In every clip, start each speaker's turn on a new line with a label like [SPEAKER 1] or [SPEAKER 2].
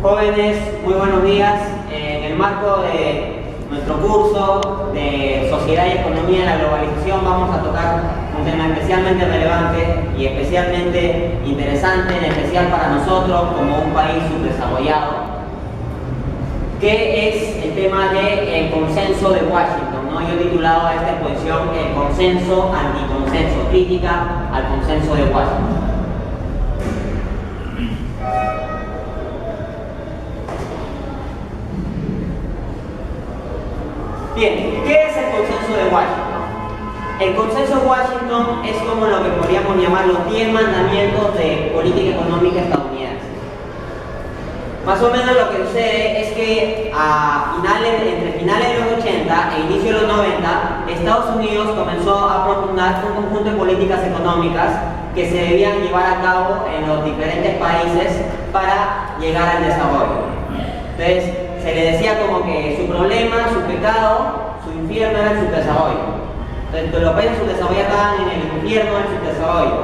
[SPEAKER 1] Jóvenes, muy buenos días. En el marco de nuestro curso de Sociedad y Economía en la Globalización vamos a tocar un tema especialmente relevante y especialmente interesante, en especial para nosotros como un país subdesarrollado, que es el tema del consenso de Washington, ¿no? Yo he titulado a esta exposición el consenso anticonsenso, crítica al consenso de Washington. Bien, ¿qué es el consenso de Washington? El consenso de Washington es como lo que podríamos llamar los 10 mandamientos de política económica estadounidense. Más o menos lo que sucede es que entre finales de los 80 e inicio de los 90, Estados Unidos comenzó a propugnar un conjunto de políticas económicas que se debían llevar a cabo en los diferentes países para llegar al desarrollo. Entonces, se le decía como que su problema, su pecado, su infierno era el subdesarrollo. Entonces, los países subdesarrollados estaban en el infierno del subdesarrollo.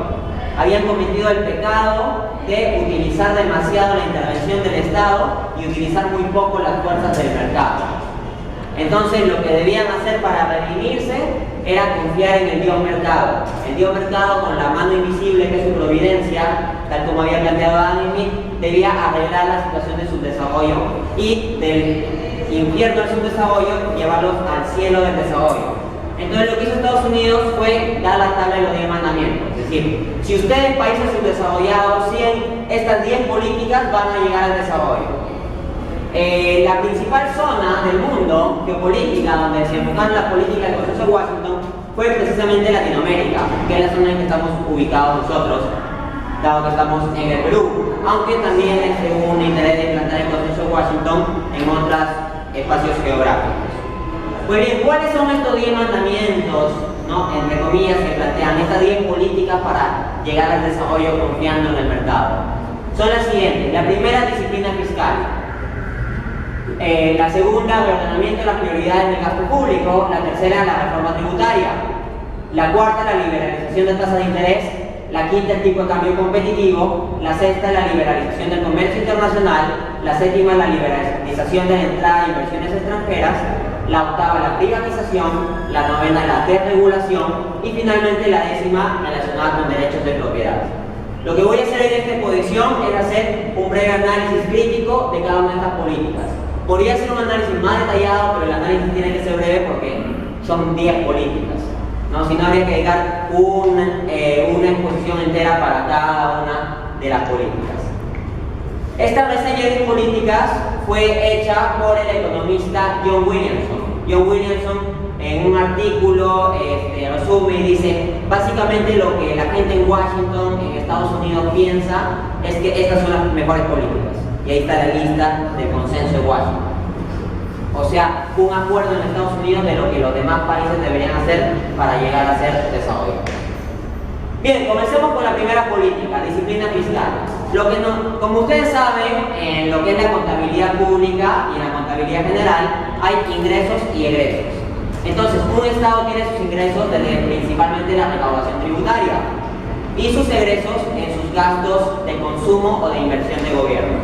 [SPEAKER 1] Habían cometido el pecado de utilizar demasiado la intervención del Estado y utilizar muy poco las fuerzas del mercado. Entonces, lo que debían hacer para redimirse era confiar en el Dios mercado. El Dios mercado, con la mano invisible que es su providencia, tal como había planteado Adam Smith, debía arreglar la situación de subdesarrollo y del infierno del subdesarrollo llevarlos al cielo del desarrollo. Entonces lo que hizo Estados Unidos fue dar la tabla de los 10 mandamientos. Es decir, si ustedes, países subdesarrollados, siguen estas 10 políticas, van a llegar al desarrollo. La principal zona del mundo geopolítica donde se enfocaron las políticas del consenso de Washington fue precisamente Latinoamérica, que es la zona en que estamos ubicados nosotros, dado que estamos en el Perú, aunque también hubo un interés de implantar el consenso de Washington en otros espacios geográficos. Pues bien, ¿cuáles son estos 10 mandamientos, ¿no?, entre comillas, que plantean estas 10 políticas para llegar al desarrollo confiando en el mercado? Son las siguientes. La primera, disciplina fiscal. La segunda, reordenamiento de las prioridades del gasto público. La tercera, la reforma tributaria. La cuarta, la liberalización de tasas de interés. La quinta, el tipo de cambio competitivo. La sexta, la liberalización del comercio internacional. La séptima, la liberalización de la entrada de inversiones extranjeras. La octava, la privatización. La novena, la desregulación. Y finalmente la décima, relacionada con derechos de propiedad. Lo que voy a hacer en esta exposición es hacer un breve análisis crítico de cada una de estas políticas. Podría hacer un análisis más detallado, pero el análisis tiene que ser breve porque son 10 políticas, ¿no? Si no, habría que dedicar una exposición entera para cada una de las políticas. Esta reseña de políticas fue hecha por el economista John Williamson. John Williamson, en un artículo, resume y dice: básicamente lo que la gente en Washington, en Estados Unidos, piensa es que estas son las mejores políticas. Y ahí está la lista del consenso de Washington. O sea, un acuerdo en Estados Unidos de lo que los demás países deberían hacer para llegar a ser desarrollados. Bien, comencemos con la primera política, disciplina fiscal. Como ustedes saben, en lo que es la contabilidad pública y en la contabilidad general, hay ingresos y egresos. Entonces, un Estado tiene sus ingresos desde principalmente la recaudación tributaria y sus egresos en sus gastos de consumo o de inversión de gobierno.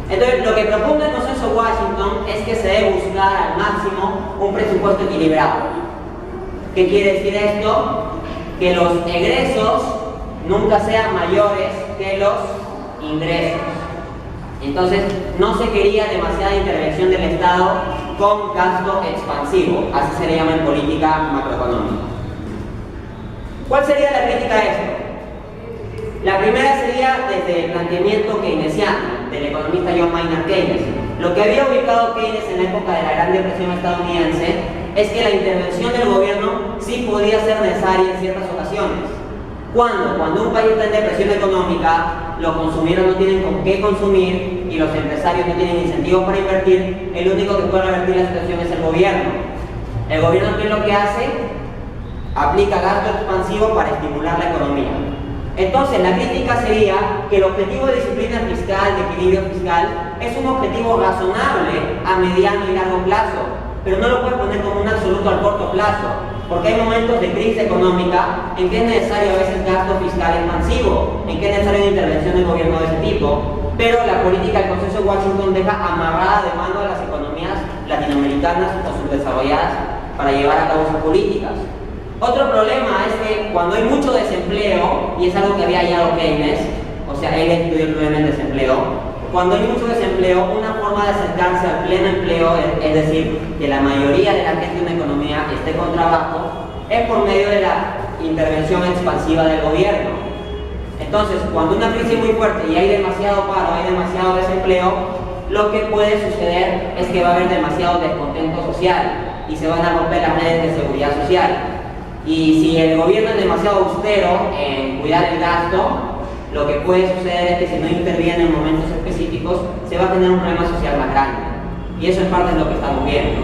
[SPEAKER 1] Entonces, lo que propone el consenso de Washington es que se debe buscar al máximo un presupuesto equilibrado. ¿Qué quiere decir esto? Que los egresos nunca sean mayores que los ingresos. Entonces, no se quería demasiada intervención del Estado con gasto expansivo, así se le llama en política macroeconómica. ¿Cuál sería la crítica a esto? La primera sería desde el planteamiento keynesiano del economista John Maynard Keynes. Lo que había ubicado Keynes en la época de la Gran Depresión estadounidense es que la intervención del gobierno sí podía ser necesaria en ciertas ocasiones. Cuando un país está en depresión económica, los consumidores no tienen con qué consumir y los empresarios no tienen incentivos para invertir, el único que puede revertir la situación es el gobierno. El gobierno, ¿qué es lo que hace? Aplica gasto expansivo para estimular la economía. Entonces, la crítica sería que el objetivo de disciplina fiscal, de equilibrio fiscal, es un objetivo razonable a mediano y largo plazo, pero no lo puedes poner como un absoluto al corto plazo, porque hay momentos de crisis económica en que es necesario a veces gasto fiscal expansivo, en que es necesaria una intervención del gobierno de ese tipo, pero la política del Consenso de Washington deja amarrada de mano a las economías latinoamericanas o subdesarrolladas para llevar a cabo sus políticas. Otro problema es que cuando hay mucho desempleo, y es algo que había hallado Keynes, o sea, él estudió el problema del desempleo, cuando hay mucho desempleo, una forma de acercarse al pleno empleo, es decir, que la mayoría de la gente en una economía esté con trabajo, es por medio de la intervención expansiva del gobierno. Entonces, cuando una crisis es muy fuerte y hay demasiado paro, hay demasiado desempleo, lo que puede suceder es que va a haber demasiado descontento social y se van a romper las redes de seguridad social. Y si el gobierno es demasiado austero en cuidar el gasto, lo que puede suceder es que si no interviene en momentos específicos, se va a tener un problema social más grande. Y eso en parte es lo que estamos viendo.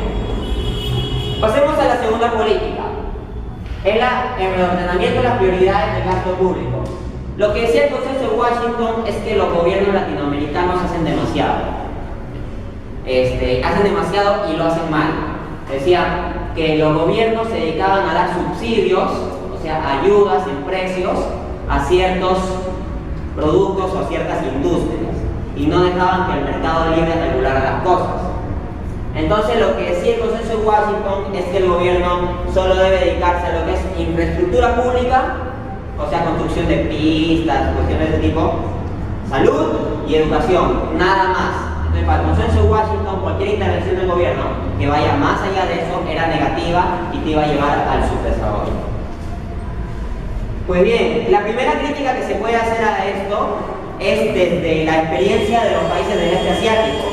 [SPEAKER 1] Pasemos a la segunda política. Es el reordenamiento de las prioridades del gasto público. Lo que decía el Consenso de Washington es que los gobiernos latinoamericanos hacen demasiado. Hacen demasiado y lo hacen mal. Decía que los gobiernos se dedicaban a dar subsidios, o sea, ayudas en precios a ciertos productos o a ciertas industrias y no dejaban que el mercado libre regulara las cosas. Entonces, lo que decía el Consenso de Washington es que el gobierno solo debe dedicarse a lo que es infraestructura pública, o sea, construcción de pistas, cuestiones de ese tipo, salud y educación, nada más. Entonces, para el Consenso de Washington, cualquier intervención del gobierno que vaya más allá de eso era negativa y te iba a llevar al subdesarrollo. Pues bien, la primera crítica que se puede hacer a esto es desde la experiencia de los países del este asiático.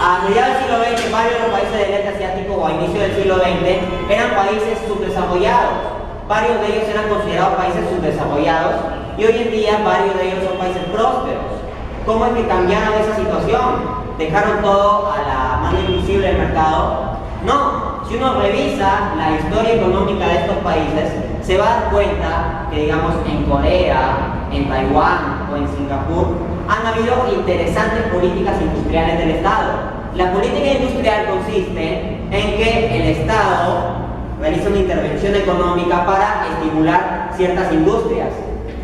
[SPEAKER 1] A mediados del siglo XX, varios de los países del este asiático o a inicio del siglo XX eran países subdesarrollados. Varios de ellos eran considerados países subdesarrollados y hoy en día varios de ellos son países prósperos. ¿Cómo es que cambiaron esa situación? ¿Dejaron todo a la mano invisible del mercado? No, si uno revisa la historia económica de estos países, se va a dar cuenta que, digamos, en Corea, en Taiwán o en Singapur, han habido interesantes políticas industriales del Estado. La política industrial consiste en que el Estado realiza una intervención económica para estimular ciertas industrias.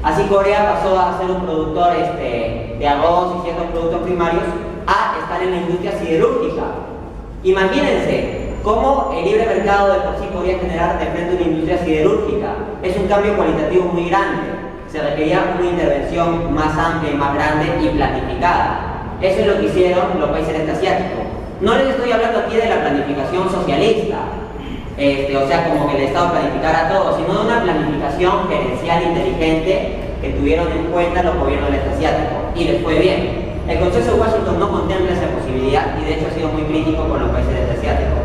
[SPEAKER 1] Así Corea pasó a ser un productor de arroz y ciertos productos primarios a estar en la industria siderúrgica. Imagínense cómo el libre mercado de por sí podría generar de frente una industria siderúrgica. Es un cambio cualitativo muy grande. Se requería una intervención más amplia y más grande y planificada. Eso es lo que hicieron los países del este asiático. No les estoy hablando aquí de la planificación socialista, o sea, como que el Estado planificara todo, sino de una planificación gerencial inteligente que tuvieron en cuenta los gobiernos del este asiático y les fue bien. El Consenso de Washington no contempla esa posibilidad y de hecho ha sido muy crítico con los países del este asiático,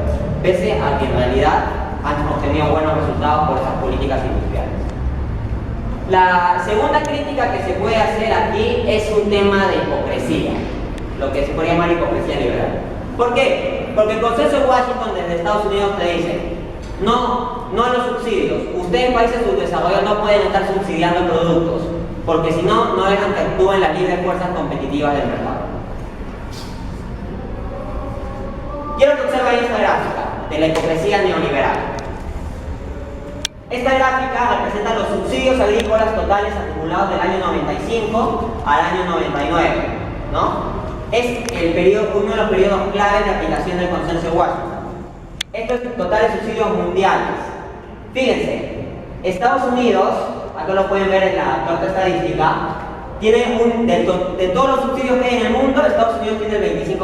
[SPEAKER 1] pese a que en realidad han obtenido buenos resultados por esas políticas industriales. La segunda crítica que se puede hacer aquí es un tema de hipocresía, lo que se puede llamar hipocresía liberal. ¿Por qué? Porque el Consenso de Washington desde Estados Unidos te dice: no a los subsidios. Ustedes, países subdesarrollados, no pueden estar subsidiando productos, porque si no, no dejan que actúen las libres fuerzas competitivas del mercado. Quiero que observen esta gráfica de la hipocresía neoliberal. Esta gráfica representa los subsidios agrícolas totales acumulados del año 95 al año 99, ¿no? Es uno de los periodos claves de aplicación del Consenso de Washington. Estos totales subsidios mundiales. Fíjense, Estados Unidos, acá lo pueden ver en la carta estadística, tiene de todos los subsidios que hay en el mundo, Estados Unidos tiene el 25%.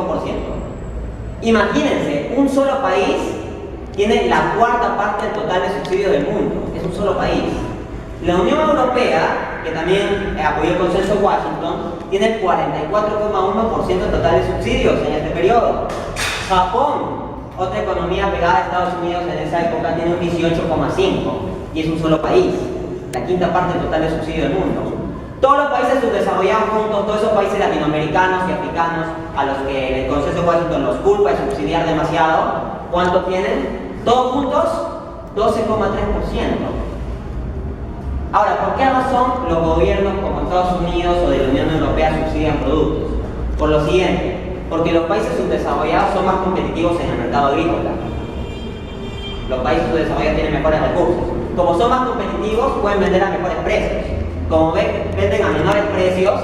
[SPEAKER 1] Imagínense, un solo país tiene la cuarta parte del total de subsidios del mundo. Es un solo país. La Unión Europea, que también apoyó el Consenso de Washington, tiene el 44,1% total de subsidios en este periodo. Japón, otra economía pegada a Estados Unidos en esa época, tiene un 18,5% y es un solo país, la quinta parte del total de subsidios del mundo. Todos los países subdesarrollados juntos, todos esos países latinoamericanos y africanos a los que el Consenso de Washington los culpa de subsidiar demasiado, ¿cuánto tienen? Todos juntos, 12,3%. Ahora, ¿por qué razón los gobiernos como Estados Unidos o de la Unión Europea subsidian productos? Por lo siguiente, porque los países subdesarrollados son más competitivos en el mercado agrícola. Los países subdesarrollados tienen mejores recursos. Como son más competitivos, pueden vender a mejores precios. Como venden a menores precios,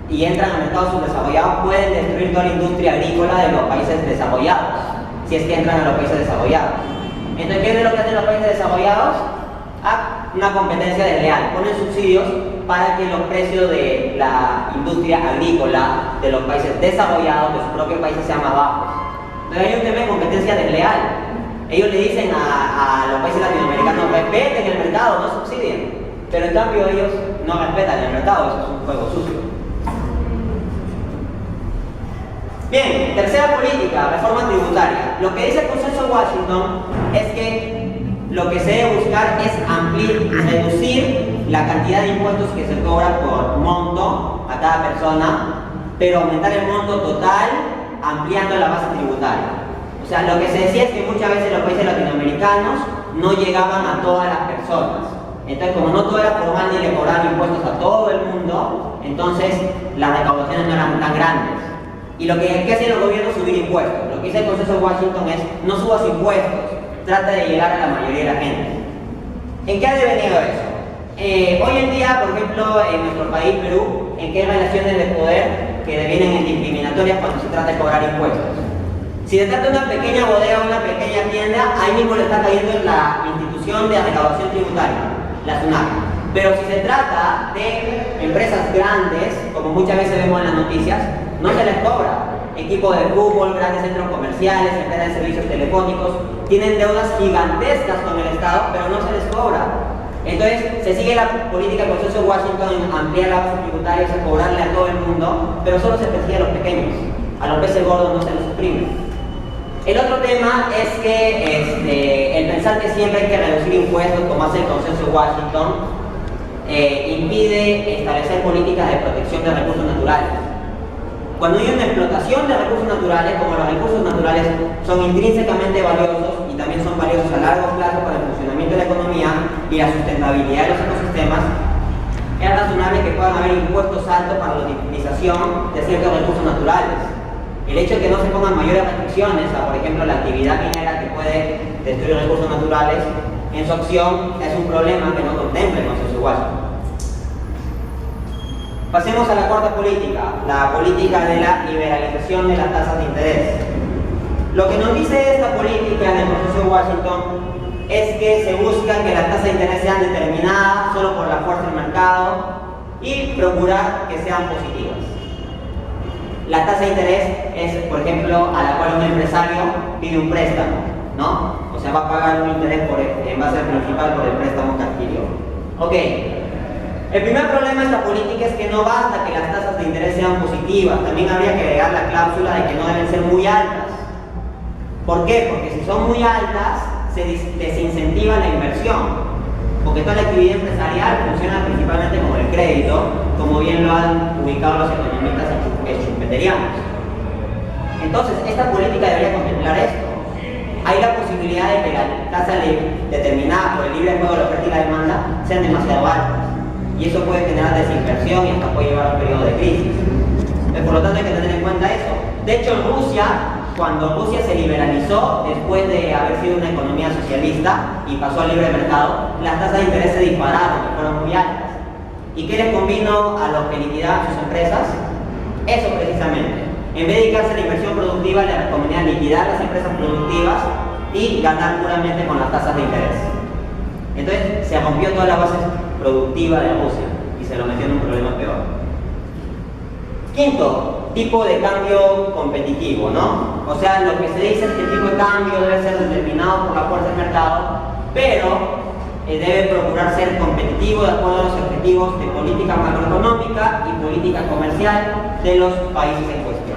[SPEAKER 1] y entran al mercado subdesarrollado, pueden destruir toda la industria agrícola de los países desarrollados, si es que entran a los países desarrollados. Entonces, ¿qué es lo que hacen los países desarrollados? Una competencia desleal. Ponen subsidios para que los precios de la industria agrícola de los países desarrollados, de sus propios países, sean más bajos. Entonces hay un tema de competencia desleal. Ellos le dicen a los países latinoamericanos: respeten el mercado, no subsidien. Pero en cambio ellos no respetan el mercado, eso es un juego sucio. Bien, tercera política, reforma tributaria. Lo que dice el Consenso de Washington es que lo que se debe buscar es reducir la cantidad de impuestos que se cobra por monto a cada persona, pero aumentar el monto total ampliando la base tributaria. O sea, lo que se decía es que muchas veces los países latinoamericanos no llegaban a todas las personas. Entonces, como no todo era formal ni le cobraban impuestos a todo el mundo, entonces las recaudaciones no eran tan grandes. Y lo que hacía el gobierno es subir impuestos. Lo que dice el Consenso de Washington es: no subas impuestos, trata de llegar a la mayoría de la gente. ¿En qué ha devenido eso? Hoy en día, por ejemplo, en nuestro país, Perú, ¿en qué relaciones de poder que devienen discriminatorias cuando se trata de cobrar impuestos? Si se trata de una pequeña bodega o una pequeña tienda, ahí mismo le está cayendo la institución de recaudación tributaria, la SUNAT. Pero si se trata de empresas grandes, como muchas veces vemos en las noticias, no se les cobra. Equipos de fútbol, grandes centros comerciales, empresas de servicios telefónicos, tienen deudas gigantescas con el Estado, pero no se les cobra. Entonces, se sigue la política del Consenso de Washington en ampliar la base tributaria, o sea, cobrarle a todo el mundo, pero solo se persigue a los pequeños. A los peces gordos no se les suprime. El otro tema es que el pensar que siempre hay que reducir impuestos, como hace el Consenso de Washington, impide establecer políticas de protección de recursos naturales. Cuando hay una explotación de recursos naturales, como los recursos naturales son intrínsecamente valiosos y también son valiosos a largo plazo para el funcionamiento de la economía y la sustentabilidad de los ecosistemas, es razonable que puedan haber impuestos altos para la utilización de ciertos recursos naturales. El hecho de que no se pongan mayores restricciones a, por ejemplo, la actividad minera que puede destruir recursos naturales, en su opción es un problema que no contempla el Consenso de Washington. Pasemos a la cuarta política, la política de la liberalización de las tasas de interés. Lo que nos dice esta política del Consenso de Washington es que se busca que las tasas de interés sean determinadas solo por la fuerza del mercado y procurar que sean positivas. La tasa de interés es, por ejemplo, a la cual un empresario pide un préstamo, ¿no? O sea, va a pagar un interés en base al principal por el préstamo que adquirió. Ok. El primer problema de esta política es que no basta que las tasas de interés sean positivas, también habría que agregar la cláusula de que no deben ser muy altas. ¿Por qué? Porque si son muy altas, se desincentiva la inversión, porque toda la actividad empresarial funciona principalmente como el crédito, como bien lo han ubicado los economistas schumpeterianos. Entonces, esta política debería contemplar esto. Hay la posibilidad de que la tasa determinada por el libre juego de la oferta y la demanda sean demasiado altas. Y eso puede generar desinversión y hasta puede llevar a un periodo de crisis. Por lo tanto, hay que tener en cuenta eso. De hecho, en Rusia, cuando Rusia se liberalizó después de haber sido una economía socialista y pasó al libre mercado, las tasas de interés se dispararon y fueron muy altas. ¿Y qué les convino a los que liquidaban sus empresas? Eso precisamente. En vez de dedicarse a la inversión productiva, le recomendaban liquidar las empresas productivas y ganar puramente con las tasas de interés. Entonces, se rompió toda la base productiva de Rusia y se lo metió en un problema peor. Quinto, tipo de cambio competitivo, ¿no? O sea, lo que se dice es que el tipo de cambio debe ser determinado por la fuerza del mercado, pero debe procurar ser competitivo de acuerdo a los objetivos de política macroeconómica y política comercial de los países en cuestión.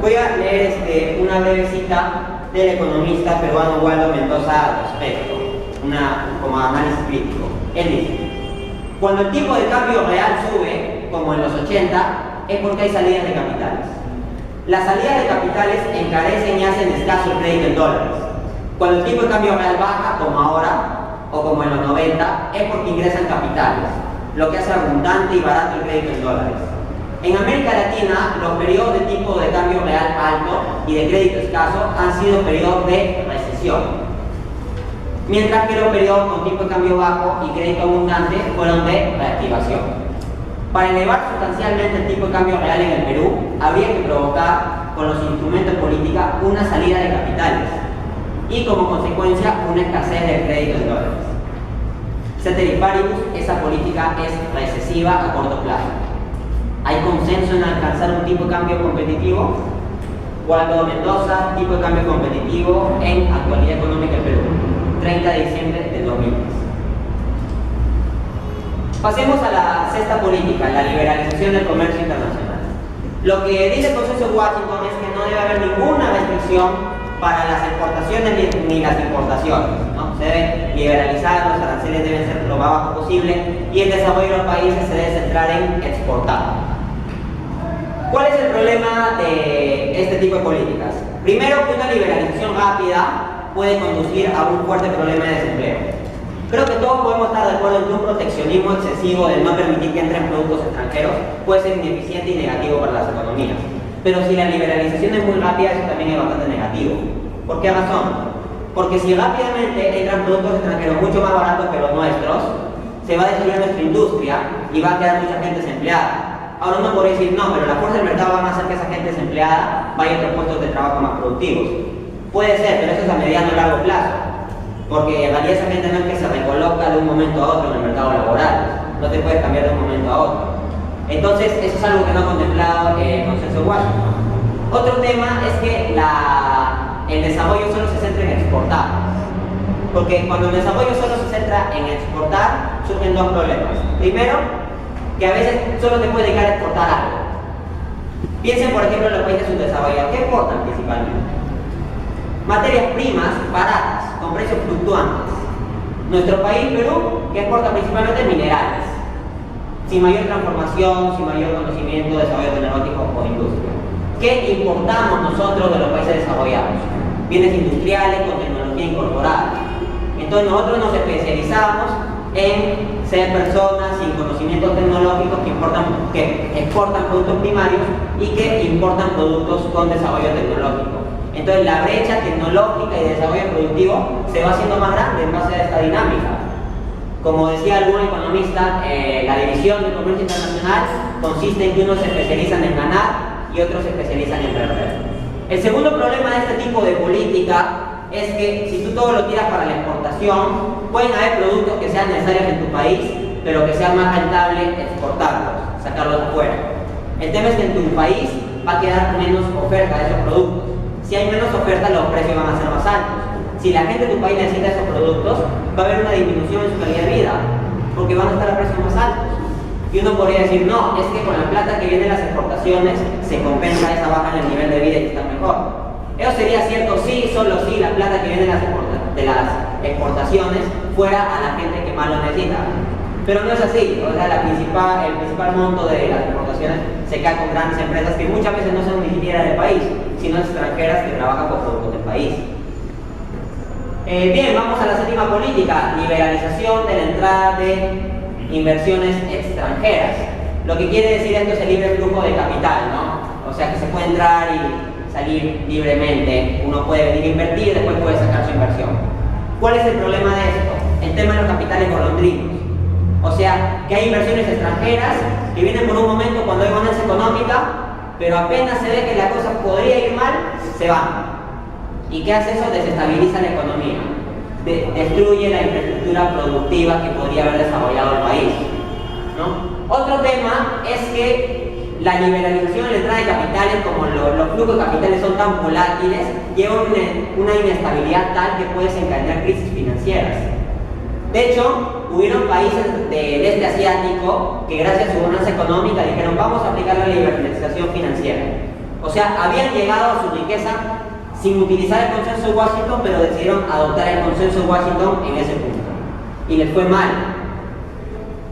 [SPEAKER 1] Voy a leer una breve cita del economista peruano Waldo Mendoza al respecto, como análisis crítico. Él dice: cuando el tipo de cambio real sube, como en los 80, es porque hay salidas de capitales. Las salidas de capitales encarecen y hacen escaso el crédito en dólares. Cuando el tipo de cambio real baja, como ahora, o como en los 90, es porque ingresan capitales, lo que hace abundante y barato el crédito en dólares. En América Latina, los periodos de tipo de cambio real alto y de crédito escaso han sido periodos de recesión, mientras que los periodos con tipo de cambio bajo y crédito abundante fueron de reactivación. Para elevar sustancialmente el tipo de cambio real en el Perú, habría que provocar con los instrumentos de política una salida de capitales y como consecuencia una escasez de crédito en dólares. Ceteris paribus, esa política es recesiva a corto plazo. ¿Hay consenso en alcanzar un tipo de cambio competitivo? Waldo Mendoza, tipo de cambio competitivo en actualidad económica en Perú, 30 de diciembre del 2010. Pasemos a la sexta política, la liberalización del comercio internacional. Lo que dice el Consenso de Washington es que no debe haber ninguna restricción para las exportaciones ni las importaciones, ¿no? Se debe liberalizar, los aranceles deben ser lo más bajo posible y el desarrollo de los países se debe centrar en exportar. ¿Cuál es el problema de este tipo de políticas? Primero, que una liberalización rápida puede conducir a un fuerte problema de desempleo. Creo que todos podemos estar de acuerdo en que un proteccionismo excesivo de no permitir que entren productos extranjeros puede ser ineficiente y negativo para las economías. Pero si la liberalización es muy rápida, eso también es bastante negativo. ¿Por qué razón? Porque si rápidamente entran productos extranjeros mucho más baratos que los nuestros, se va a destruir nuestra industria y va a quedar mucha gente desempleada. Ahora uno podría decir, no, pero la fuerza del mercado va a hacer que esa gente desempleada vaya a otros puestos de trabajo más productivos. Puede ser, pero eso es a mediano y largo plazo. Porque en realidad esa gente no es que se recoloca de un momento a otro en el mercado laboral. No te puedes cambiar de un momento a otro. Entonces, eso es algo que no ha contemplado el Consenso de Washington. Otro tema es que el desarrollo solo se centra en exportar. Porque cuando el desarrollo solo se centra en exportar, surgen dos problemas. Primero, que a veces solo te puedes dedicar a exportar algo. Piensen, por ejemplo, en los países subdesarrollados. ¿Qué exportan principalmente? Materias primas baratas, con precios fluctuantes. Nuestro país, Perú, que exporta principalmente minerales, sin mayor transformación, sin mayor conocimiento, desarrollo tecnológico o industria. ¿Qué importamos nosotros de los países desarrollados? Bienes industriales con tecnología incorporada. Entonces nosotros nos especializamos en ser personas sin conocimientos tecnológicos que exportan productos primarios y que importan productos con desarrollo tecnológico. Entonces la brecha tecnológica y de desarrollo productivo se va haciendo más grande en base a esta dinámica. Como decía algún economista, la división del comercio internacional consiste en que unos se especializan en ganar y otros se especializan en perder. El segundo problema de este tipo de política es que si tú todo lo tiras para la exportación, pueden haber productos que sean necesarios en tu país, pero que sea más rentable exportarlos, sacarlos afuera. El tema es que en tu país va a quedar menos oferta de esos productos. Si hay menos oferta, los precios van a ser más altos. Si la gente de tu país necesita esos productos, va a haber una disminución en su calidad de vida, porque van a estar a precios más altos. Y uno podría decir, no, es que con la plata que viene de las exportaciones se compensa esa baja en el nivel de vida y está mejor. Eso sería cierto sí, solo si la plata que viene de las exportaciones fuera a la gente que más lo necesita. Pero no es así, o sea, el principal monto de las exportaciones se cae con grandes empresas que muchas veces no son ni siquiera del país, sino extranjeras que trabajan con productos del país. Bien, vamos a la séptima política, liberalización de la entrada de inversiones extranjeras. Lo que quiere decir esto es el libre flujo de capital, ¿no? O sea, que se puede entrar y salir libremente, uno puede venir a invertir y después puede sacar su inversión. ¿Cuál es el problema de esto? El tema de los capitales golondrinos. O sea, que hay inversiones extranjeras que vienen por un momento cuando hay bonanza económica, pero apenas se ve que la cosa podría ir mal, se van. ¿Y qué hace eso? Desestabiliza la economía. Destruye la infraestructura productiva que podría haber desarrollado el país, ¿no? Otro tema es que la liberalización de la entrada de capitales, como los flujos de capitales son tan volátiles, lleva una inestabilidad tal que puede desencadenar crisis financieras. De hecho, hubieron países del este asiático que gracias a su bonanza económica dijeron vamos a aplicar la liberalización financiera. O sea, habían llegado a su riqueza sin utilizar el Consenso de Washington, pero decidieron adoptar el Consenso de Washington en ese punto. Y les fue mal.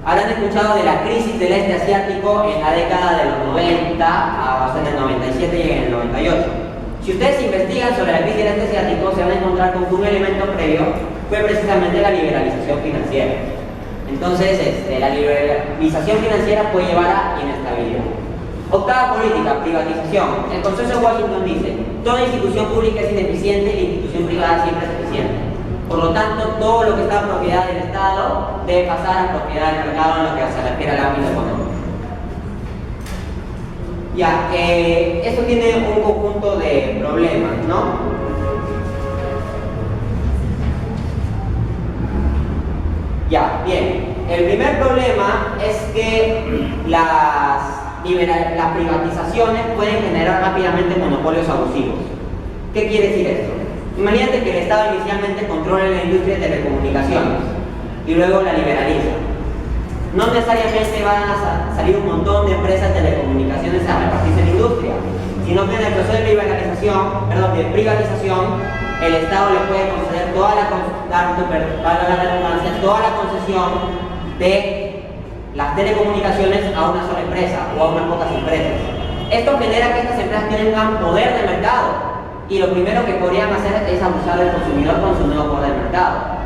[SPEAKER 1] Habrán escuchado de la crisis del este asiático en la década de los 90, hasta en el 97 y en el 98. Si ustedes investigan sobre la crisis del este asiático, se van a encontrar con que un elemento previo fue precisamente la liberalización financiera. Entonces, la liberalización financiera puede llevar a inestabilidad. Octava política, privatización. El Consenso de Washington dice, toda institución pública es ineficiente y la institución privada siempre es eficiente. Por lo tanto, todo lo que está en propiedad del Estado debe pasar a propiedad del mercado en lo que se refiere al ámbito económico. Ya, esto tiene un conjunto de problemas, ¿no? Ya, bien. El primer problema es que las privatizaciones pueden generar rápidamente monopolios abusivos. ¿Qué quiere decir esto? Imagínate que el Estado inicialmente controla la industria de telecomunicaciones y luego la liberaliza. No necesariamente van a salir un montón de empresas de telecomunicaciones a repartirse en la industria, sino que en el proceso de privatización, el Estado le puede conceder toda la concesión de las telecomunicaciones a una sola empresa o a unas pocas empresas. Esto genera que estas empresas tengan poder de mercado y lo primero que podrían hacer es abusar del consumidor con su nuevo poder de mercado.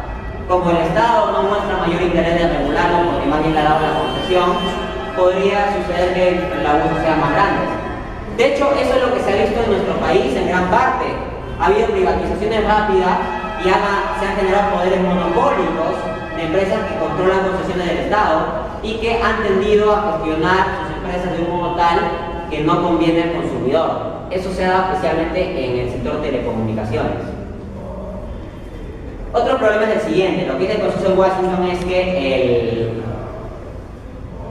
[SPEAKER 1] Como el Estado no muestra mayor interés de regularlo porque más bien le ha dado la concesión, podría suceder que el abuso sea más grande. De hecho, eso es lo que se ha visto en nuestro país en gran parte. Ha habido privatizaciones rápidas y se han generado poderes monopólicos de empresas que controlan concesiones del Estado y que han tendido a gestionar sus empresas de un modo tal que no conviene al consumidor. Eso se da especialmente en el sector de telecomunicaciones. Otro problema es el siguiente. Lo que dice el Consenso de Washington es que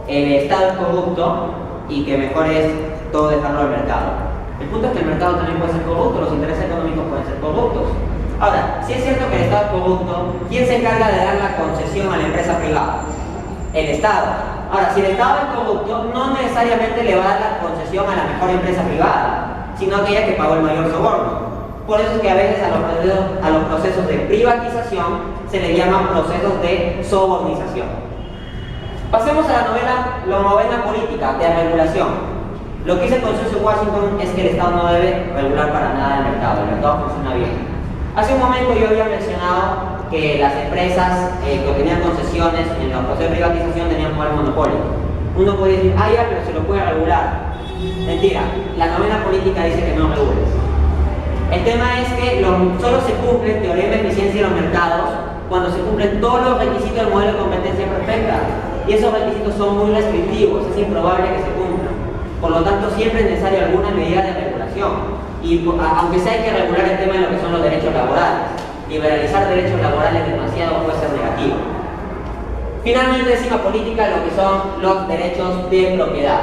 [SPEAKER 1] el Estado es corrupto y que mejor es todo dejarlo al mercado. El punto es que el mercado también puede ser corrupto, los intereses económicos pueden ser corruptos. Ahora, si es cierto que el Estado es corrupto, ¿quién se encarga de dar la concesión a la empresa privada? El Estado. Ahora, si el Estado es corrupto, no necesariamente le va a dar la concesión a la mejor empresa privada, sino a aquella que pagó el mayor soborno. Por eso es que a veces a los procesos de privatización se les llaman procesos de sobornización. Pasemos a la novena política de regulación. Lo que dice el Consenso de Washington es que el Estado no debe regular para nada el mercado funciona bien. Hace un momento yo había mencionado que las empresas que tenían concesiones en los procesos de privatización tenían poder monopólico. Uno puede decir, ya, pero se lo puede regular. Mentira, la novena política dice que no regules. El tema es que solo se cumple teoría de eficiencia de los mercados cuando se cumplen todos los requisitos del modelo de competencia perfecta. Y esos requisitos son muy restrictivos, es improbable que se cumplan. Por lo tanto, siempre es necesaria alguna medida de regulación. Y aunque sea hay que regular el tema de lo que son los derechos laborales, liberalizar derechos laborales demasiado puede ser negativo. Finalmente, décima política, lo que son los derechos de propiedad.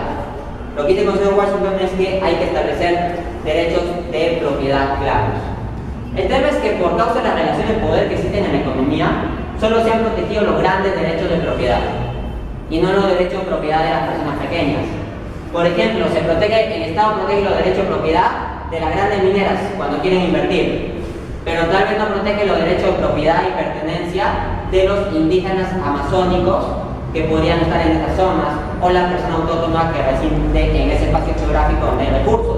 [SPEAKER 1] Lo que dice el Consejo de Washington es que hay que establecer derechos de propiedad claros. El tema es que por causa de las relaciones de poder que existen en la economía, solo se han protegido los grandes derechos de propiedad y no los derechos de propiedad de las personas pequeñas. Por ejemplo, el Estado protege los derechos de propiedad de las grandes mineras cuando quieren invertir, pero tal vez no protege los derechos de propiedad y pertenencia de los indígenas amazónicos que podrían estar en esas zonas o las personas autóctonas que residen en ese espacio geográfico donde hay recursos.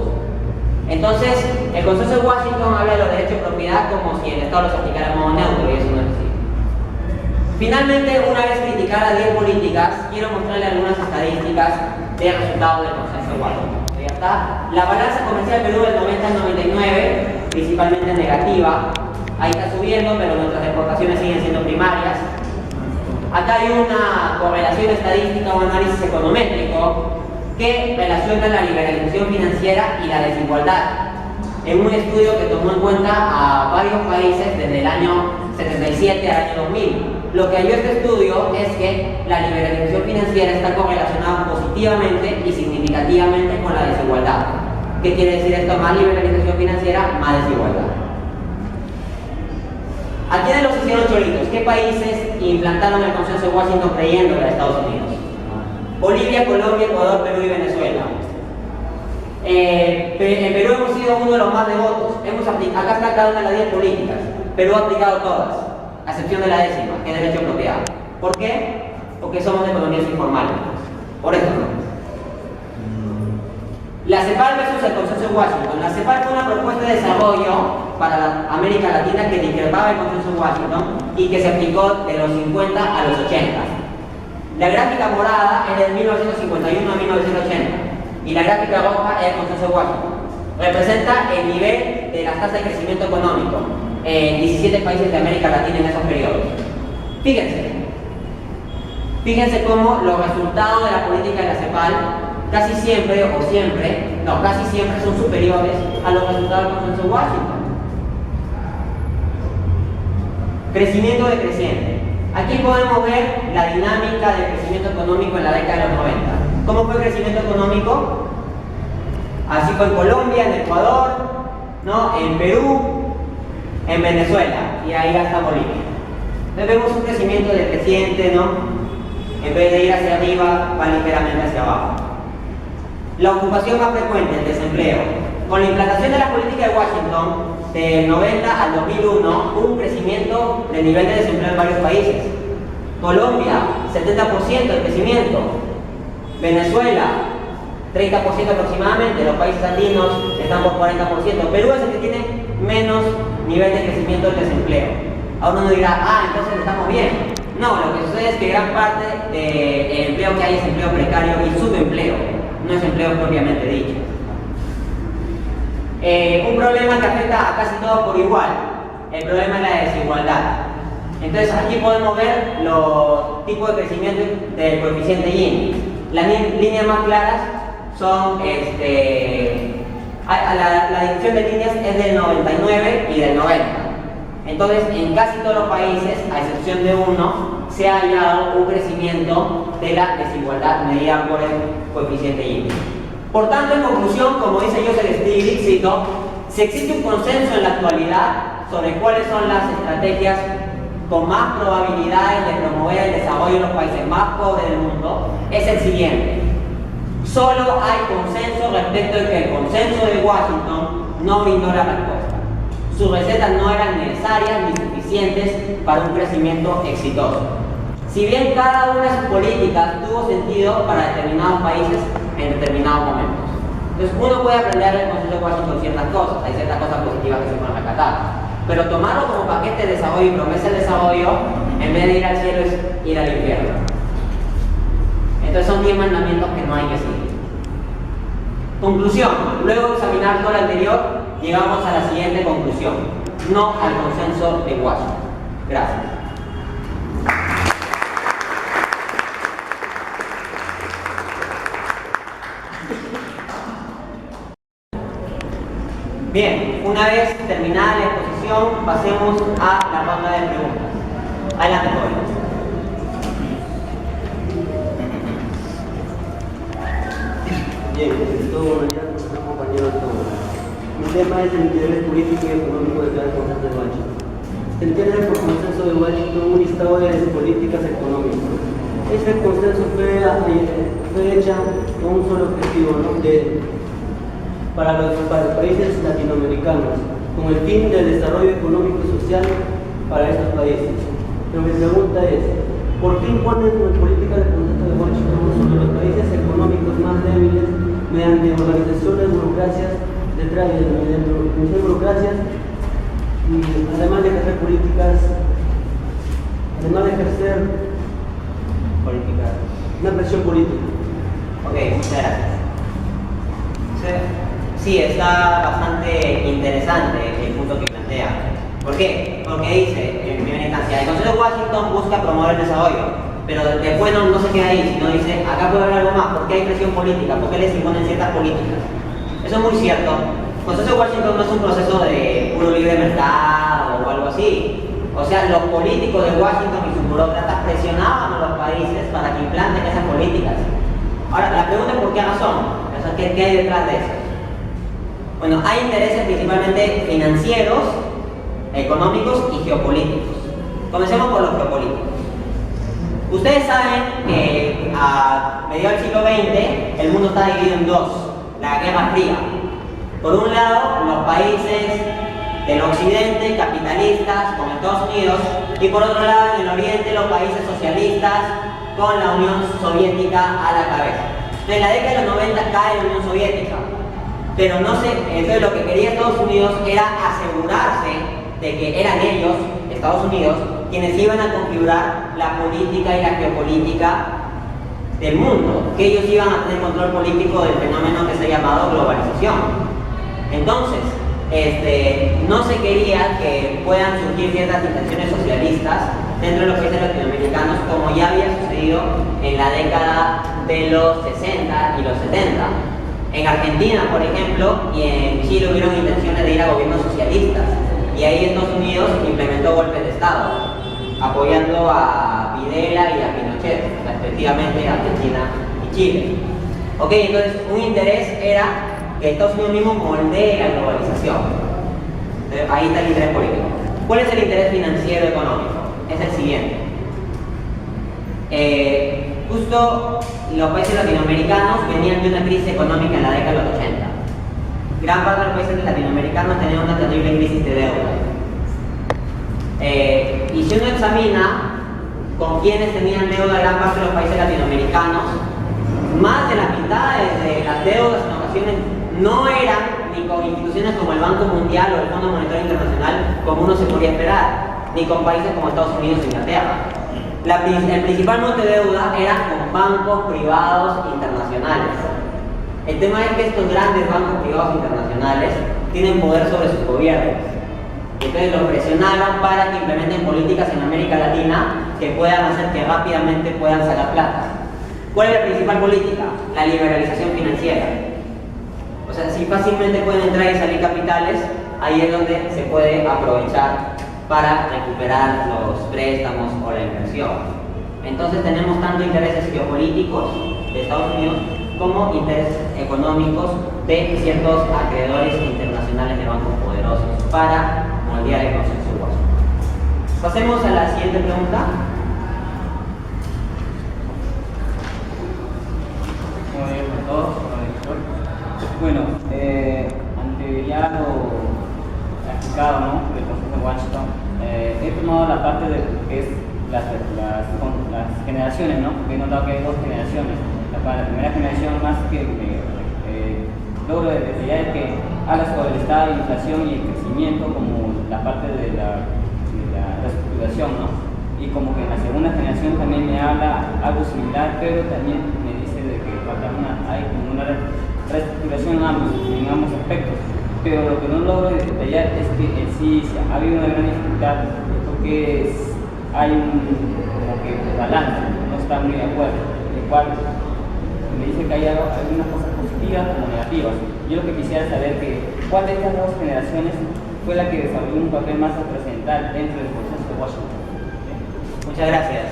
[SPEAKER 1] Entonces, el Consenso de Washington habla de los derechos de propiedad como si el Estado los aplicara de modo neutro, y eso no es así. Finalmente, una vez criticadas las 10 políticas, quiero mostrarle algunas estadísticas de resultados del Consenso de Washington. Ya está. La balanza comercial Perú del 90 al 99, principalmente negativa. Ahí está subiendo, pero nuestras exportaciones siguen siendo primarias. Acá hay una correlación estadística o análisis econométrico que relaciona la liberalización financiera y la desigualdad en un estudio que tomó en cuenta a varios países desde el año 77 al año 2000. Lo que halló este estudio es que la liberalización financiera está correlacionada positivamente y significativamente con la desigualdad. ¿Qué quiere decir esto? Más liberalización financiera, más desigualdad. ¿A quiénes los hicieron choritos? ¿Qué países implantaron el Consenso de Washington creyendo a Estados Unidos? Bolivia, Colombia, Ecuador, Perú y Venezuela. En Perú hemos sido uno de los más devotos. Acá está cada una de las 10 políticas. Perú ha aplicado todas, a excepción de la décima, que es derecho de propiedad. ¿Por qué? Porque somos de economías informales. Por eso no. La CEPAL versus el Consenso de Washington. La CEPAL fue una propuesta de desarrollo para la América Latina que discrepaba del Consenso de Washington y que se aplicó de los 50 a los 80. La gráfica morada es de 1951 a 1980 y la gráfica roja es el Consenso de Washington. Representa el nivel de las tasas de crecimiento económico en 17 países de América Latina en esos periodos. Fíjense cómo los resultados de la política de la CEPAL casi siempre o siempre, no, casi siempre son superiores a los resultados del consenso de Washington. Crecimiento decreciente. Aquí podemos ver la dinámica del crecimiento económico en la década de los 90. ¿Cómo fue el crecimiento económico? Así fue en Colombia, en Ecuador, ¿no? En Perú, en Venezuela y ahí hasta Bolivia. Entonces vemos un crecimiento decreciente, ¿no? En vez de ir hacia arriba, va ligeramente hacia abajo. La ocupación más frecuente, el desempleo. Con la implantación de la política de Washington, del 90 al 2001, hubo un crecimiento del nivel de desempleo en varios países. Colombia, 70% de crecimiento. Venezuela, 30% aproximadamente. Los países andinos están por 40%. Perú es el que tiene menos nivel de crecimiento del desempleo. Ahora uno dirá, entonces estamos bien. No, lo que sucede es que gran parte del empleo que hay es empleo precario y subempleo, no es empleo propiamente dicho. Un problema que afecta a casi todos por igual, el problema es la desigualdad. Entonces aquí podemos ver los tipos de crecimiento del coeficiente Gini. Las líneas más claras son, la división de líneas es del 99 y del 90. Entonces, en casi todos los países, a excepción de uno, se ha hallado un crecimiento de la desigualdad medida por el coeficiente Gini. Por tanto, en conclusión, como dice Joseph Stiglitz, cito, si existe un consenso en la actualidad sobre cuáles son las estrategias con más probabilidades de promover el desarrollo en los países más pobres del mundo, es el siguiente. Solo hay consenso respecto de que el consenso de Washington no brindó la respuesta. Sus recetas no eran necesarias ni suficientes para un crecimiento exitoso. Si bien cada una de sus políticas tuvo sentido para determinados países en determinados momentos. Entonces uno puede aprender del consenso de Washington ciertas cosas, hay ciertas cosas positivas que se pueden rescatar. Pero tomarlo como paquete de desarrollo y promesa de desarrollo, en vez de ir al cielo, es ir al infierno. Entonces son 10 mandamientos que no hay que seguir. Conclusión. Luego de examinar todo lo anterior, llegamos a la siguiente conclusión. No al consenso de Washington. Gracias. Bien, una vez terminada la exposición, pasemos a la ronda de preguntas. Adelante, jóvenes.
[SPEAKER 2] Bien, buenos días, compañeros todos. Mi tema es el interés político y económico del Gran Consenso de Washington. Se entiende por consenso de Washington un listado de políticas económicas. Este consenso fue hecha con un solo objetivo, ¿no? para los países latinoamericanos, con el fin del desarrollo económico y social para estos países. Pero mi pregunta es, ¿por qué imponen la política del consenso de Washington sobre los países económicos más débiles mediante organizaciones, burocracias, mediante burocracias y además de ejercer políticas, una presión política?
[SPEAKER 1] Ok, muchas gracias. Sí, está bastante interesante el punto que plantea. ¿Por qué? Porque dice, en primera instancia, el Consenso de Washington busca promover el desarrollo, pero después no se queda ahí, sino dice, acá puede haber algo más, ¿por qué hay presión política? ¿Por qué les imponen ciertas políticas? Eso es muy cierto. El Consenso de Washington no es un proceso de puro libre mercado o algo así. O sea, los políticos de Washington y sus burócratas presionaban a los países para que implanten esas políticas. Ahora, la pregunta es ¿por qué razón? O sea, ¿qué hay detrás de eso? Bueno, hay intereses principalmente financieros, económicos y geopolíticos. Comencemos por los geopolíticos. Ustedes saben que a mediados del siglo XX el mundo está dividido en dos, la Guerra Fría. Por un lado, los países del occidente, capitalistas, con Estados Unidos, y por otro lado, en el oriente, los países socialistas, con la Unión Soviética a la cabeza. En la década de los 90 cae la Unión Soviética, pero entonces lo que quería Estados Unidos era asegurarse de que eran ellos, Estados Unidos, quienes iban a configurar la política y la geopolítica del mundo, que ellos iban a tener control político del fenómeno que se ha llamado globalización. Entonces, no se quería que puedan surgir ciertas intenciones socialistas dentro de los países latinoamericanos, como ya había sucedido en la década de los 60 y los 70. En Argentina, por ejemplo, y en Chile hubieron intenciones de ir a gobiernos socialistas, y ahí Estados Unidos implementó golpes de Estado, apoyando a Videla y a Pinochet, respectivamente Argentina y Chile. Ok, entonces un interés era que Estados Unidos mismo moldee la globalización. Entonces, ahí está el interés político. ¿Cuál es el interés financiero económico? Es el siguiente. Justo los países latinoamericanos venían de una crisis económica en la década de los 80. Gran parte de los países latinoamericanos tenían una terrible crisis de deuda. Y si uno examina con quienes tenían deuda gran parte de los países latinoamericanos, más de la mitad de las deudas en ocasiones no eran ni con instituciones como el Banco Mundial o el Fondo Monetario Internacional, como uno se podría esperar, ni con países como Estados Unidos e Inglaterra. El principal monte de deuda era con bancos privados internacionales. El tema es que estos grandes bancos privados internacionales tienen poder sobre sus gobiernos. Entonces los presionaron para que implementen políticas en América Latina que puedan hacer que rápidamente puedan sacar plata. ¿Cuál es la principal política? La liberalización financiera. O sea, si fácilmente pueden entrar y salir capitales, ahí es donde se puede aprovechar para recuperar los préstamos o la inversión. Entonces tenemos tanto intereses geopolíticos de Estados Unidos como intereses económicos de ciertos acreedores internacionales de bancos poderosos para moldear el consenso de Washington. Pasemos a la siguiente pregunta.
[SPEAKER 3] Buenos días a todos. Bueno, ante ya lo explicado, ¿no?, del consenso de Washington, he tomado la parte de lo que es las generaciones, ¿no? Porque he notado que hay dos generaciones. Para la primera generación, más que logro detallar, que habla sobre el estado de inflación y el crecimiento como la parte de la reestructuración, ¿no? Y como que en la segunda generación también me habla algo similar, pero también me dice de que hay como una reestructuración en ambos aspectos. Pero lo que no logro detallar es que en sí ha habido una gran dificultad porque hay como que balance, no está muy de acuerdo, el cual me dice que hay algunas cosas positivas como negativas. Yo lo que quisiera saber que cuál de estas dos generaciones fue la que desarrolló un papel más trascendental dentro del consenso de Washington.
[SPEAKER 1] Muchas gracias.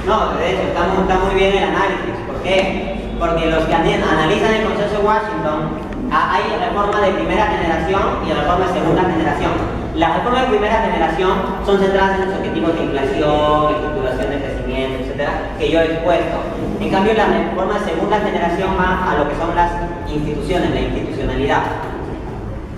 [SPEAKER 1] No, de hecho, está muy bien el análisis. ¿Por qué? Porque los que analizan el consenso de Washington, hay reformas de primera generación y reformas de segunda generación. Las reformas de primera generación son centradas en los objetivos de inflación, estructuración de crecimiento, etcétera, que yo he expuesto. En cambio, las reformas de segunda generación van a lo que son las instituciones, la institucionalidad.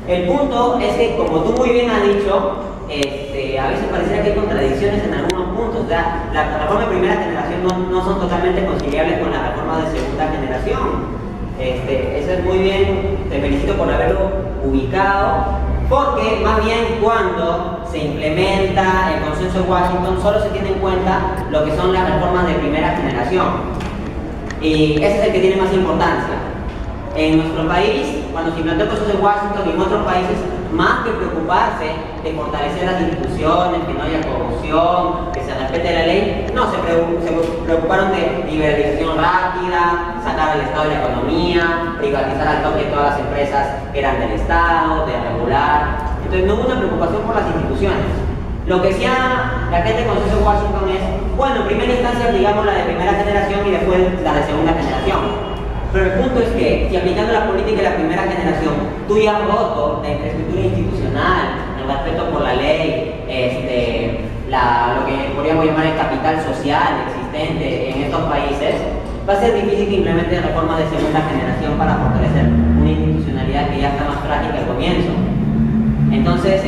[SPEAKER 1] El punto es que, como tú muy bien has dicho, a veces pareciera que hay contradicciones en algunos puntos. O sea, las reformas de primera generación no son totalmente conciliables con las reformas de segunda generación. Eso es muy bien, te felicito por haberlo ubicado, porque más bien cuando se implementa el consenso de Washington solo se tiene en cuenta lo que son las reformas de primera generación, y ese es el que tiene más importancia. En nuestro país, cuando se implantó el consenso de Washington y en otros países, más que preocuparse de fortalecer las instituciones, que no haya corrupción, que se respete la ley, no, se preocuparon de liberalización rápida, sacar al Estado de la economía, privatizar al toque todas las empresas que eran del Estado, de regular. Entonces no hubo una preocupación por las instituciones. Lo que hacía la gente del consenso de Washington es, bueno, en primera instancia digamos la de primera generación y después la de segunda generación. Pero el punto es que, si aplicando la política de la primera generación, tú ya has roto la infraestructura institucional, el respeto por la ley, lo que podríamos llamar el capital social existente en estos países, va a ser difícil que implementen reformas de segunda generación para fortalecer una institucionalidad que ya está más frágil al comienzo. Entonces,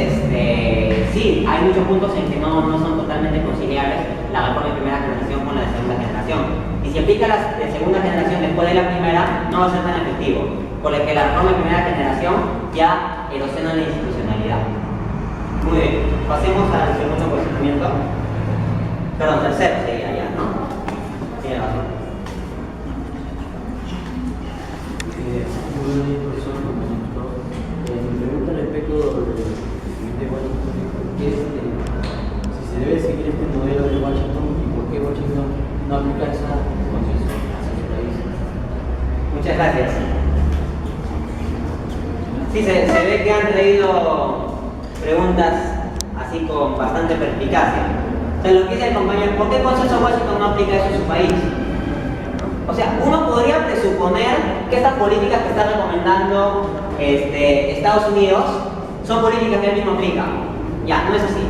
[SPEAKER 1] sí, hay muchos puntos en que no son totalmente conciliables la reforma de primera generación con la de segunda generación. Y si aplica la de segunda generación después de la primera, no va a ser tan efectivo, por lo que la reforma de primera generación ya erosiona la institucionalidad. Muy bien, pasemos al segundo cuestionamiento. Perdón, tercero sería ya, ¿no? Tiene razón.
[SPEAKER 2] Muy bien, profesor. Mi pregunta respecto del crecimiento de Washington, ¿qué es
[SPEAKER 3] negocios hacia su país.
[SPEAKER 1] Muchas gracias. Sí, se ve que han traído preguntas así con bastante perspicacia. O sea, lo que dice el compañero, ¿por qué el Consenso de Washington no aplica eso en su país? O sea, uno podría presuponer que estas políticas que está recomendando Estados Unidos son políticas que él mismo aplica. Ya, no es así.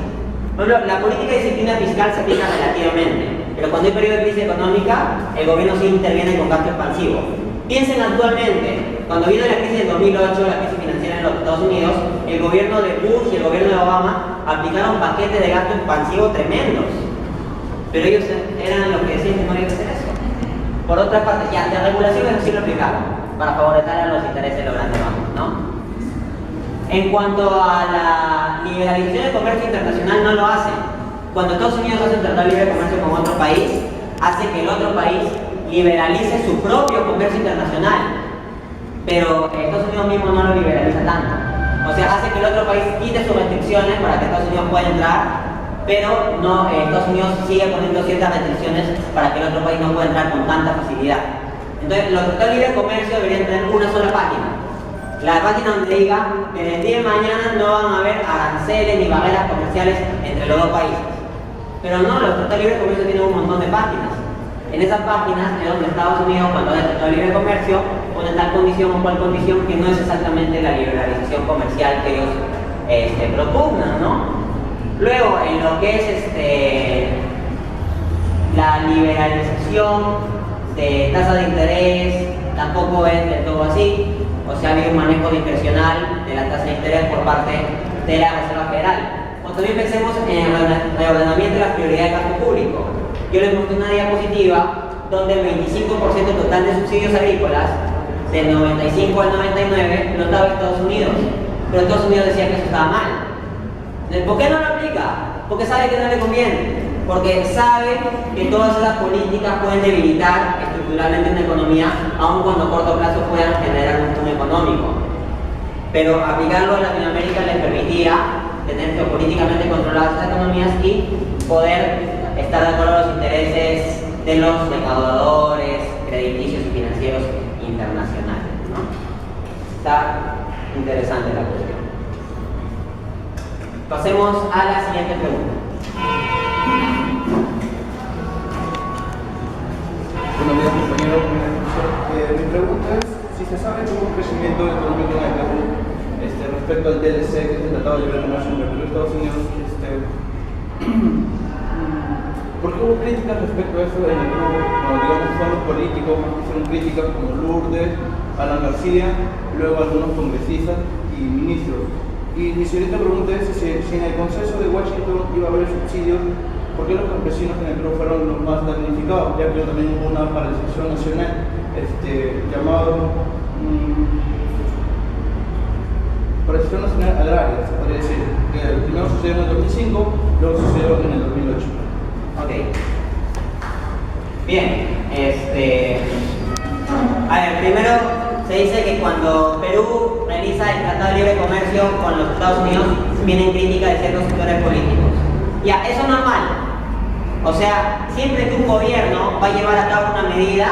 [SPEAKER 1] Por ejemplo, la política de disciplina fiscal se aplica relativamente, pero cuando hay periodo de crisis económica, el gobierno sí interviene con gasto expansivo. Piensen actualmente, cuando vino la crisis del 2008, la crisis financiera en los Estados Unidos, el gobierno de Bush y el gobierno de Obama aplicaron paquetes de gasto expansivo tremendos. Pero ellos eran los que decían que no había que hacer eso. Por otra parte, ya de regulación eso sí lo aplicaron, para favorecer a los intereses de los grandes bancos, ¿no? En cuanto a la liberalización del comercio internacional, no lo hacen. Cuando Estados Unidos hace un tratado de libre comercio con otro país, hace que el otro país liberalice su propio comercio internacional. Pero Estados Unidos mismo no lo liberaliza tanto. O sea, hace que el otro país quite sus restricciones para que Estados Unidos pueda entrar, pero no, Estados Unidos sigue poniendo ciertas restricciones para que el otro país no pueda entrar con tanta facilidad. Entonces, los tratados de libre comercio deberían tener una sola página. La página donde diga que desde el día de mañana no van a haber aranceles ni barreras comerciales entre los dos países. Pero no, los tratados de libre comercio tienen un montón de páginas. En esas páginas es donde Estados Unidos, cuando hace el tratado de libre comercio, pone tal condición o cual condición que no es exactamente la liberalización comercial que ellos propugnan, ¿no? Luego, en lo que es la liberalización de tasa de interés, tampoco es del todo así. O sea, había un manejo discrecional de la tasa de interés por parte de la Reserva Federal. O también pensemos en el reordenamiento de las prioridades de gasto público. Yo les mostré una diapositiva donde el 25% total de subsidios agrícolas, del 95 al 99, lo daba Estados Unidos. Pero Estados Unidos decía que eso estaba mal. ¿Por qué no lo aplica? Porque sabe que no le conviene. Porque sabe que todas esas políticas pueden debilitar estructuralmente una economía, aun cuando a corto plazo puedan generar un boom económico. Pero aplicarlo a Latinoamérica les permitía tener geopolíticamente controladas esas economías y poder estar de acuerdo a los intereses de los recaudadores, crediticios y financieros internacionales, ¿no? Está interesante la cuestión. Pasemos a la siguiente pregunta.
[SPEAKER 4] Buenos días, compañero. Mi pregunta es si se sabe cómo el crecimiento económico en el Perú respecto al TLC, que es el Tratado de Libre Comercio entre Perú y Estados Unidos, ¿por qué hubo críticas respecto a eso en el Perú? Bueno, digamos, son los políticos más que hicieron críticas como Lourdes, Alan García, luego algunos congresistas y ministros. Y mi siguiente pregunta es si en el Consenso de Washington iba a haber subsidios, ¿por qué los campesinos en el Perú fueron los más damnificados? Ya que también hubo una paralización nacional llamado paralización nacional agraria, se podría decir. Que primero sucedió en el 2005, luego sucedió en el 2008.
[SPEAKER 1] Ok. Bien, a ver, primero se dice que cuando Perú realiza el Tratado de Libre Comercio con los Estados Unidos, vienen críticas de ciertos sectores políticos. Ya, eso es normal. O sea, siempre que un gobierno va a llevar a cabo una medida,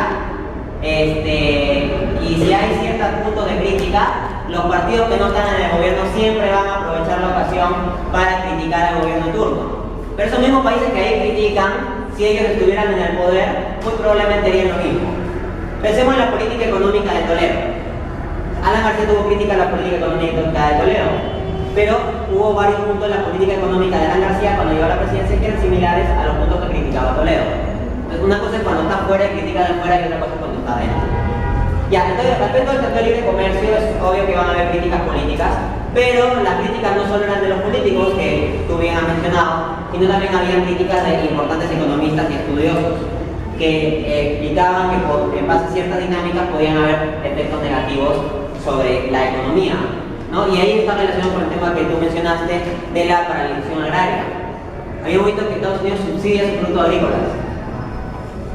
[SPEAKER 1] y si hay ciertos puntos de crítica, los partidos que no están en el gobierno siempre van a aprovechar la ocasión para criticar al gobierno turno. Pero esos mismos países que ahí critican, si ellos estuvieran en el poder, muy probablemente harían lo mismo. Pensemos en la política económica de Toledo. Alan García tuvo crítica a la política económica de Toledo, pero hubo varios puntos de la política económica de Alan García cuando llegó a la presidencia que eran similares a los puntos que criticaba Toledo. Entonces, una cosa es cuando está fuera y critica de fuera, y otra cosa es cuando está adentro. Ya, entonces, respecto al Tratado de Libre Comercio, es obvio que van a haber críticas políticas, pero las críticas no solo eran de los políticos, que tú bien has mencionado, sino también habían críticas de importantes economistas y estudiosos que explicaban que en base a ciertas dinámicas podían haber efectos negativos sobre la economía, ¿no? Y ahí está relacionado con el tema que tú mencionaste de la paralización agraria. Habíamos visto que Estados Unidos subsidia sus productos agrícolas.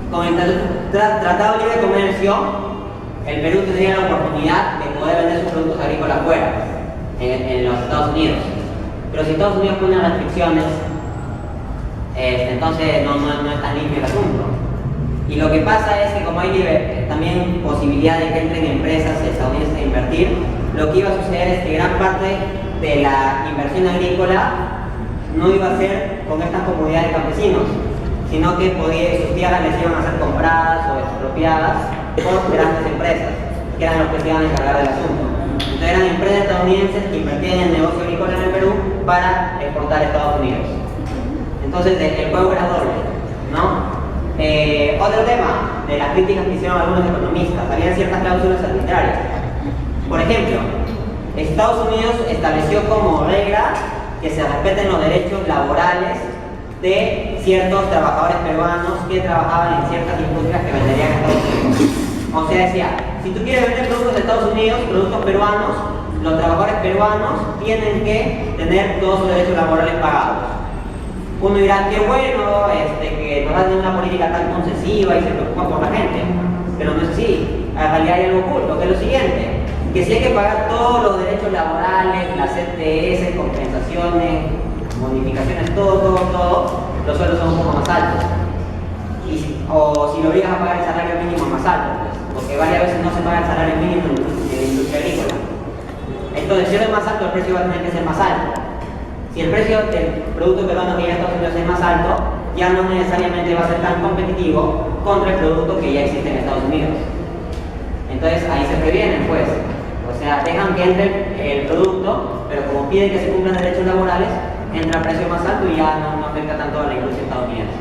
[SPEAKER 1] Con el Tratado de Libre Comercio, el Perú tendría la oportunidad de poder vender sus productos agrícolas fuera, en los Estados Unidos. Pero si Estados Unidos pone restricciones, entonces no es tan limpio el asunto. Y lo que pasa es que como hay también posibilidad de que entren empresas estadounidenses a invertir, lo que iba a suceder es que gran parte de la inversión agrícola no iba a ser con esta comunidad de campesinos, sino que sus tierras les iban a ser compradas o expropiadas por grandes empresas, que eran los que se iban a encargar del asunto. Entonces eran empresas estadounidenses que invertían en el negocio agrícola en el Perú para exportar a Estados Unidos. Entonces el juego era doble, ¿no? Otro tema de las críticas que hicieron algunos economistas, había ciertas cláusulas arbitrarias. Por ejemplo, Estados Unidos estableció como regla que se respeten los derechos laborales de ciertos trabajadores peruanos que trabajaban en ciertas industrias que venderían a Estados Unidos. O sea, decía, si tú quieres vender productos de Estados Unidos, productos peruanos, los trabajadores peruanos tienen que tener todos sus derechos laborales pagados. Uno dirá, qué bueno que nos hacen una política tan concesiva y se preocupan por la gente, pero no es así. En realidad hay algo oculto, que es lo siguiente, que si hay que pagar todos los derechos laborales, las ETS, compensaciones, bonificaciones, todo, los sueldos son un poco más altos. O si lo obligas a pagar el salario mínimo más alto, pues, porque varias veces no se paga el salario mínimo en la industria agrícola. Entonces, si es más alto, el precio va a tener que ser más alto. Si el precio del producto peruano que llega a Estados Unidos es más alto, ya no necesariamente va a ser tan competitivo contra el producto que ya existe en Estados Unidos. Entonces, ahí se previenen, pues. O sea, dejan que entre el producto, pero como piden que se cumplan derechos laborales, entra a precio más alto y ya no afecta tanto a la industria estadounidense.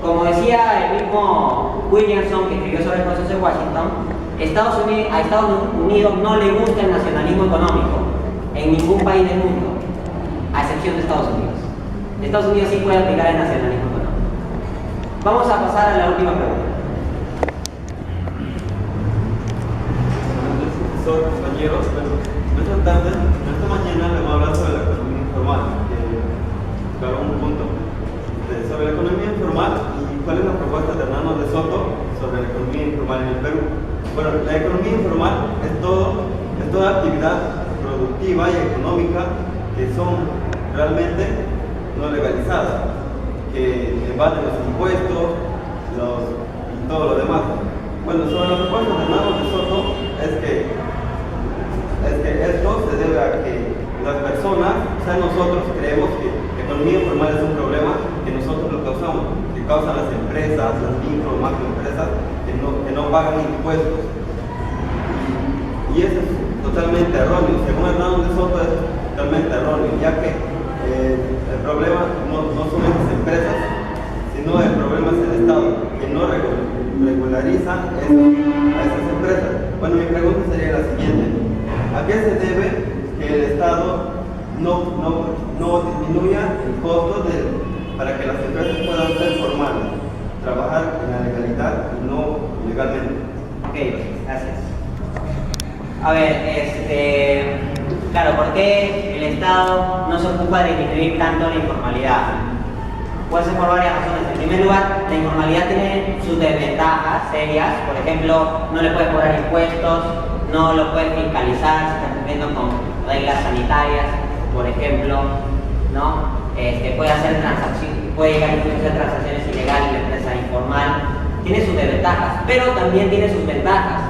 [SPEAKER 1] Como decía el mismo Williamson, que escribió sobre el proceso de Washington, a Estados Unidos no le gusta el nacionalismo económico en ningún país del mundo, a excepción de Estados Unidos. Estados Unidos sí puede aplicar el nacionalismo económico. Vamos a pasar a la última pregunta.
[SPEAKER 5] Profesor, compañeros, esta mañana le voy a hablar sobre la economía informal, claro, un punto sobre la economía informal y cuál es la propuesta de Hernando de Soto sobre la economía informal en el Perú. Bueno, la economía informal es toda actividad productiva y económica que son realmente no legalizadas, que evaden los impuestos y todo lo demás. Bueno, sobre la propuesta de Hernando de Soto es que esto se debe a que las personas, o sea, nosotros creemos que la economía informal es un problema que nosotros lo causamos, que causan las empresas, las micro, macroempresas que no pagan impuestos. Y eso es totalmente erróneo. Según Hernando de Soto es totalmente erróneo, ya que el problema no son estas empresas, sino el problema es el Estado, que no regulariza a esas empresas. Bueno, mi pregunta sería la siguiente: ¿a qué se debe que el Estado no disminuya el costo para que las empresas puedan ser formales, trabajar en la legalidad y no ilegalmente?
[SPEAKER 1] Ok, gracias. A ver, claro, ¿por qué el Estado no se ocupa de disminuir tanto la informalidad? Puede ser por varias razones. En primer lugar, la informalidad tiene sus desventajas serias. Por ejemplo, no le puede cobrar impuestos, no lo puede fiscalizar si está cumpliendo con reglas sanitarias, por ejemplo, ¿no? Puede hacer transacciones, puede llegar incluso a hacer transacciones ilegales en la empresa informal. Tiene sus desventajas, pero también tiene sus ventajas,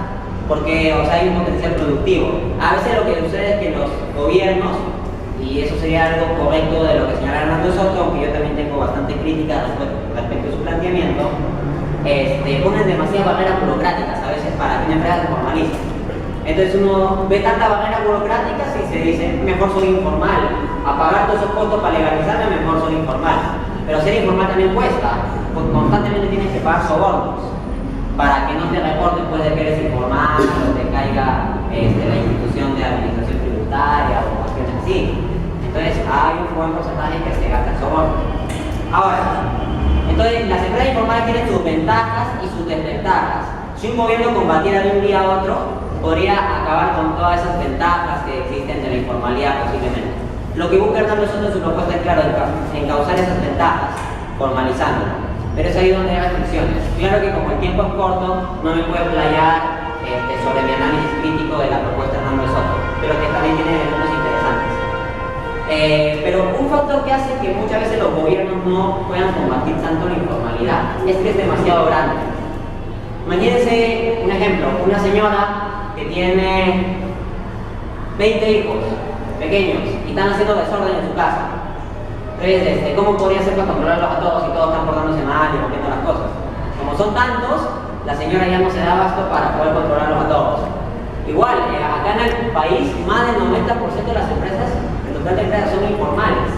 [SPEAKER 1] porque hay un potencial productivo. A veces lo que sucede es que los gobiernos, y eso sería algo correcto de lo que señala Hernando Soto, aunque yo también tengo bastante crítica respecto a su planteamiento, ponen demasiadas barreras burocráticas a veces para que una empresa se formalice. Entonces uno ve tanta barrera burocrática y se dice, mejor soy informal, a pagar todos esos costos para legalizarme, mejor soy informal. Pero ser informal también cuesta, porque constantemente tienes que pagar sobornos para que no te reporten después de que eres informal o te caiga la institución de administración tributaria o cuestiones así. Entonces hay un buen porcentaje que se gasta en sobornos. Ahora, entonces las empresas informales tienen sus ventajas y sus desventajas. Si un gobierno combatiera de un día a otro, podría acabar con todas esas ventajas que existen de la informalidad posiblemente. Lo que busca Hernando Soto en su propuesta es, claro, encauzar esas ventajas, formalizándolas. Pero es ahí donde hay restricciones. Claro que como el tiempo es corto, no me puedo explayar sobre mi análisis crítico de la propuesta de Hernando Soto, pero que también tiene elementos interesantes. Pero un factor que hace que muchas veces los gobiernos no puedan combatir tanto la informalidad es que es demasiado grande. Imagínense un ejemplo, una señora que tiene 20 hijos pequeños y están haciendo desorden en su casa. Entonces, ¿cómo podría ser para controlarlos a todos si todos están portándose mal y rompiendo las cosas? Como son tantos, la señora ya no se da abasto para poder controlarlos a todos. Igual, acá en el país, más del 90% de las empresas, el total de empresas son informales.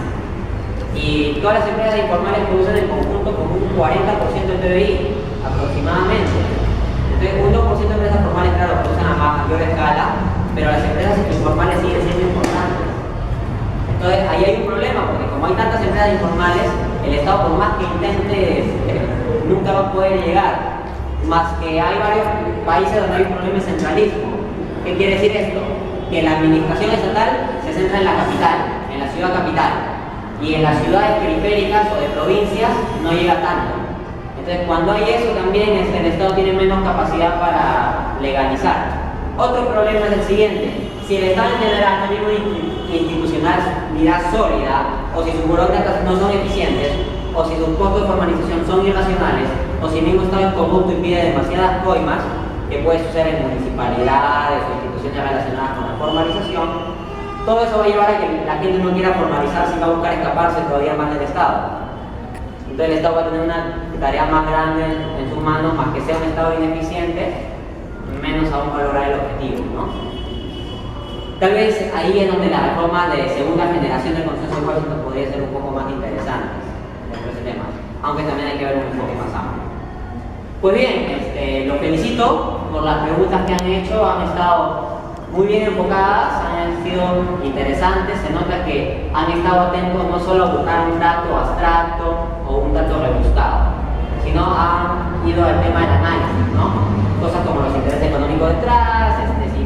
[SPEAKER 1] Y todas las empresas informales producen en conjunto como un 40% del PBI, aproximadamente. Entonces, un 2% de empresas formales, claro, producen a mayor escala, pero las empresas informales siguen siendo importantes. Entonces, ahí hay un problema, porque como hay tantas empresas informales, el Estado, por más que intente, nunca va a poder llegar. Más que hay varios países donde hay un problema de centralismo. ¿Qué quiere decir esto? Que la administración estatal se centra en la capital, en la ciudad capital. Y en las ciudades periféricas o de provincias no llega tanto. Entonces, cuando hay eso también el Estado tiene menos capacidad para legalizar. Otro problema es el siguiente: si el Estado en general no tiene una institucionalidad sólida, o si sus burócratas no son eficientes, o si sus costos de formalización son irracionales, o si el mismo Estado en conjunto impide demasiadas coimas, que puede suceder en municipalidades o instituciones relacionadas con la formalización, todo eso va a llevar a que la gente no quiera formalizarse y va a buscar escaparse todavía más del Estado. Entonces el Estado va a tener una tarea más grande en sus manos, más que sea un Estado ineficiente, menos aún va a lograr el objetivo, ¿no? Tal vez ahí es donde la reforma de segunda generación del Consenso de Washington podría ser un poco más interesante dentro de ese tema, aunque también hay que ver un enfoque más amplio. Pues bien, los felicito por las preguntas que han hecho, han estado muy bien enfocadas, han sido interesantes, se nota que han estado atentos no solo a buscar un dato abstracto o un dato rebuscado, sino han ido al tema del análisis, ¿no? Cosas como los intereses económicos detrás,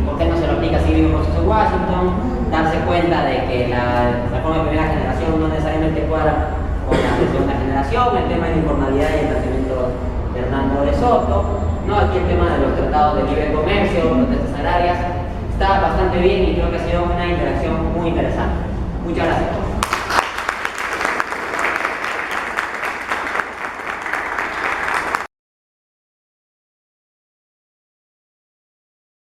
[SPEAKER 1] por qué no se lo aplica así el proceso de Washington, darse cuenta de que la reforma de primera generación no necesariamente cuadra con la de segunda generación, el tema de la informalidad y el planteamiento de Hernando de Soto, ¿no? Aquí el tema de los tratados de libre comercio, protestas agrarias, está bastante bien y creo que ha sido una interacción muy interesante. Muchas gracias.